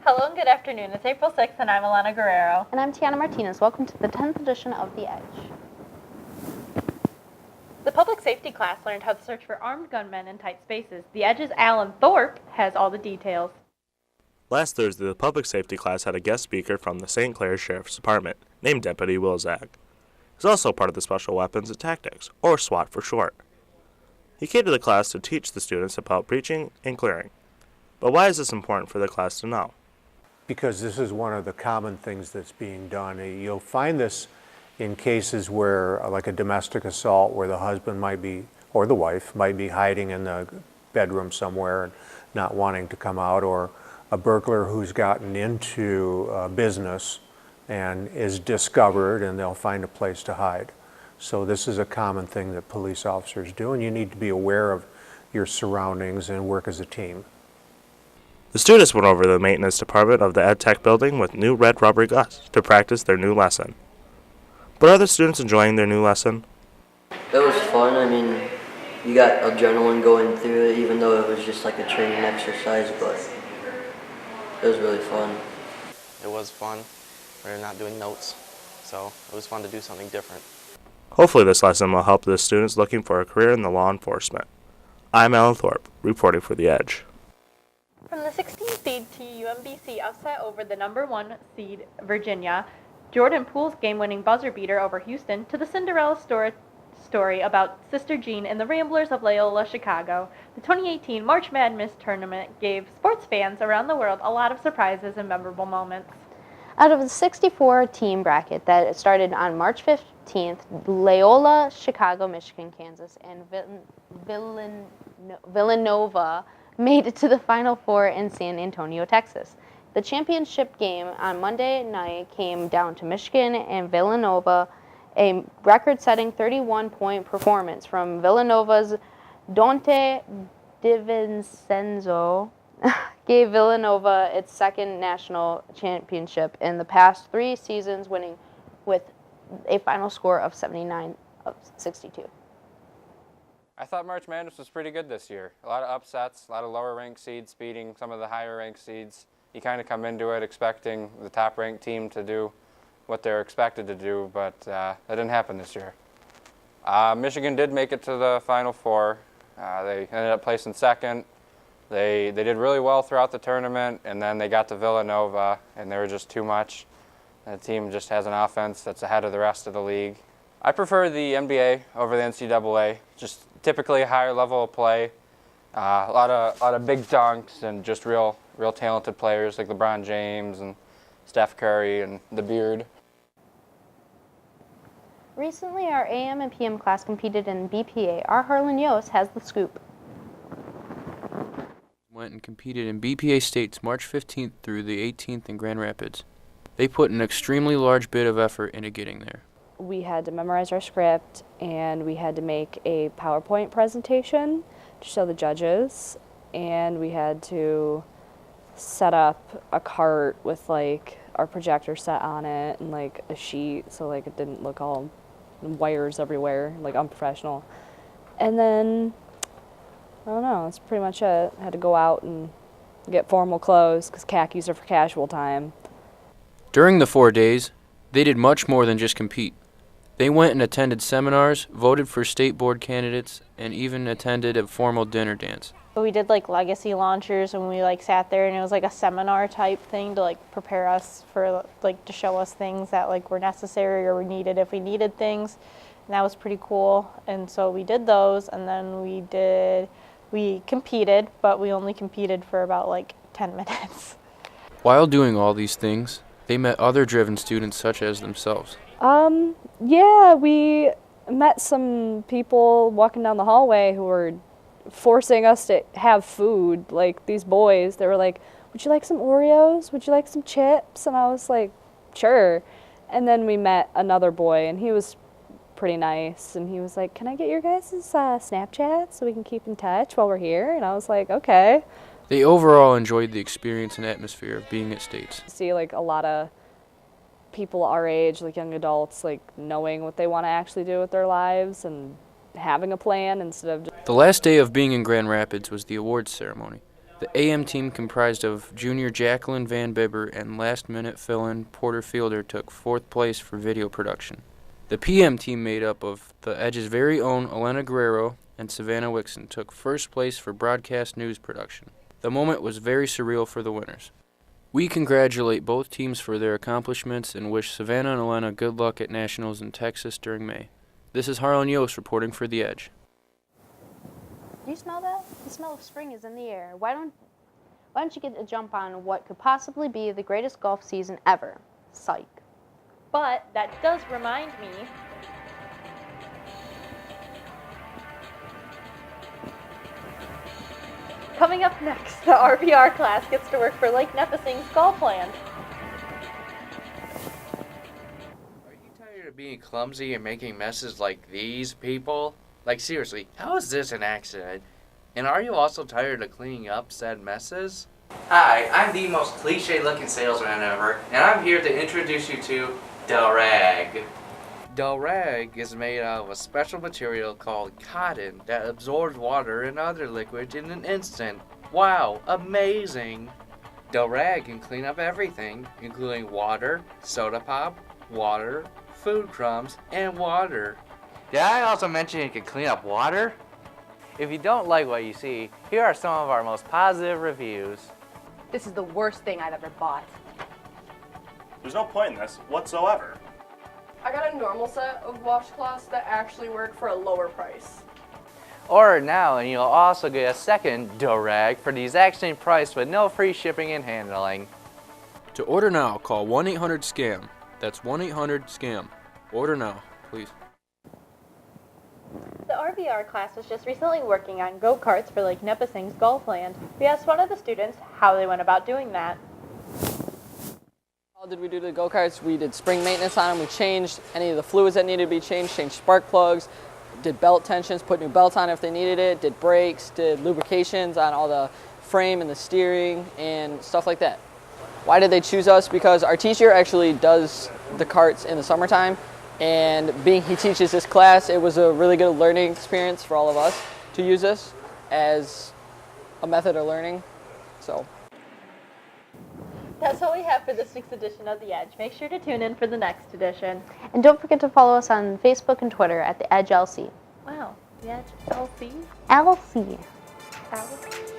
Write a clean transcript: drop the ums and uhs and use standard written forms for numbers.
Hello and good afternoon. It's April 6th and I'm Alana Guerrero. And I'm Tiana Martinez. Welcome to the 10th edition of The Edge. The public safety class learned how to search for armed gunmen in tight spaces. The Edge's Alan Thorpe has all the details. Last Thursday, the public safety class had a guest speaker from the St. Clair Sheriff's Department, named Deputy Will Zag. He's also part of the Special Weapons and Tactics, or SWAT for short. He came to the class to teach the students about breaching and clearing. But why is this important for the class to know? Because this is one of the common things that's being done. You'll find this in cases where, like a domestic assault, where the husband might be, or the wife, might be hiding in the bedroom somewhere and not wanting to come out, or a burglar who's gotten into a business and is discovered and they'll find a place to hide. So this is a common thing that police officers do, and you need to be aware of your surroundings and work as a team. The students went over to the maintenance department of the EdTech building with new red rubber guts to practice their new lesson. But are the students enjoying their new lesson? It was fun. I mean, you got adrenaline going through it, even though it was just like a training exercise, but it was really fun. It was fun. We're not doing notes, so it was fun to do something different. Hopefully this lesson will help the students looking for a career in the law enforcement. I'm Alan Thorpe, reporting for The Edge. From the 16th seed UMBC upset over the number 1 seed Virginia, Jordan Poole's game-winning buzzer beater over Houston, to the Cinderella story about Sister Jean and the Ramblers of Loyola Chicago, the 2018 March Madness tournament gave sports fans around the world a lot of surprises and memorable moments. Out of the 64-team bracket that started on March 15th, Loyola, Chicago, Michigan, Kansas, and Villanova made it to the Final Four in San Antonio, Texas. The championship game on Monday night came down to Michigan and Villanova. A record-setting 31-point performance from Villanova's Dante DiVincenzo gave Villanova its second national championship in the past 3 seasons, winning with a final score of 79-62. I thought March Madness was pretty good this year. A lot of upsets, a lot of lower-ranked seeds beating some of the higher-ranked seeds. You kind of come into it expecting the top-ranked team to do what they're expected to do, but that didn't happen this year. Michigan did make it to the Final Four. They ended up placing second. They did really well throughout the tournament, and then they got to Villanova, and they were just too much. The team just has an offense that's ahead of the rest of the league. I prefer the NBA over the NCAA, just typically a higher level of play, a lot of big dunks and just real talented players like LeBron James and Steph Curry and the Beard. Recently, our AM and PM class competed in BPA. Our Harlan Yost has the scoop. Went and competed in BPA states March 15th through the 18th in Grand Rapids. They put an extremely large bit of effort into getting there. We had to memorize our script, and we had to make a PowerPoint presentation to show the judges, and we had to set up a cart with like our projector set on it and like a sheet so like it didn't look all wires everywhere, like unprofessional. And then I don't know, that's pretty much it. I had to go out and get formal clothes because khakis are for casual time. During the 4 days, they did much more than just compete. They went and attended seminars, voted for state board candidates, and even attended a formal dinner dance. We did like legacy launchers and we like sat there and it was like a seminar type thing to like prepare us for like to show us things that like were necessary or we needed if we needed things. And that was pretty cool. And so we did those, and then we competed, but we only competed for about like 10 minutes. While doing all these things, they met other driven students such as themselves. Yeah, we met some people walking down the hallway who were forcing us to have food. Like these boys, they were like, "Would you like some Oreos? Would you like some chips?" And I was like, "Sure." And then we met another boy, and he was pretty nice, and he was like, "Can I get your guys' Snapchat so we can keep in touch while we're here?" And I was like, "Okay." They overall enjoyed the experience and atmosphere of being at States. See like a lot of people our age, like young adults, like knowing what they want to actually do with their lives and having a plan instead of just... The last day of being in Grand Rapids was the awards ceremony. The The AM team, comprised of junior Jacqueline Van Bibber and last-minute fill-in Porter Fielder, took 4th place for video production. The PM team, made up of the Edge's very own Elena Guerrero and Savannah Wixon, took 1st place for broadcast news production. The moment was very surreal for the winners. We congratulate both teams for their accomplishments and wish Savannah and Elena good luck at Nationals in Texas during May. This is Harlan Yost reporting for The Edge. Do you smell that? The smell of spring is in the air. Why don't you get a jump on what could possibly be the greatest golf season ever? Psych. But that does remind me. Coming up next, the RVR class gets to work for Lake Nipissing's golf land. Are you tired of being clumsy and making messes like these people? Like, seriously, how is this an accident? And are you also tired of cleaning up said messes? Hi, I'm the most cliche-looking salesman ever, and I'm here to introduce you to the rag. The rag is made out of a special material called cotton that absorbs water and other liquids in an instant. Wow, amazing! The rag can clean up everything, including water, soda pop, water, food crumbs, and water. Did I also mention it can clean up water? If you don't like what you see, here are some of our most positive reviews. This is the worst thing I've ever bought. There's no point in this whatsoever. I got a normal set of washcloths that actually work for a lower price. Order now and you'll also get a second dough rag for the exact same price with no free shipping and handling. To order now, call 1-800-SCAM. That's 1-800-SCAM. Order now, please. The RVR class was just recently working on go-karts for Lake Nipissing's golf land. We asked one of the students how they went about doing that. How did we do the go-karts? We did spring maintenance on them. We changed any of the fluids that needed to be changed, changed spark plugs, did belt tensions, put new belts on if they needed it, did brakes, did lubrications on all the frame and the steering and stuff like that. Why did they choose us? Because our teacher actually does the karts in the summertime, and being he teaches this class, it was a really good learning experience for all of us to use this as a method of learning. So. That's all we have for this week's edition of The Edge. Make sure to tune in for the next edition. And don't forget to follow us on Facebook and Twitter at The Edge LC. Wow, The Edge LC? LC. LC.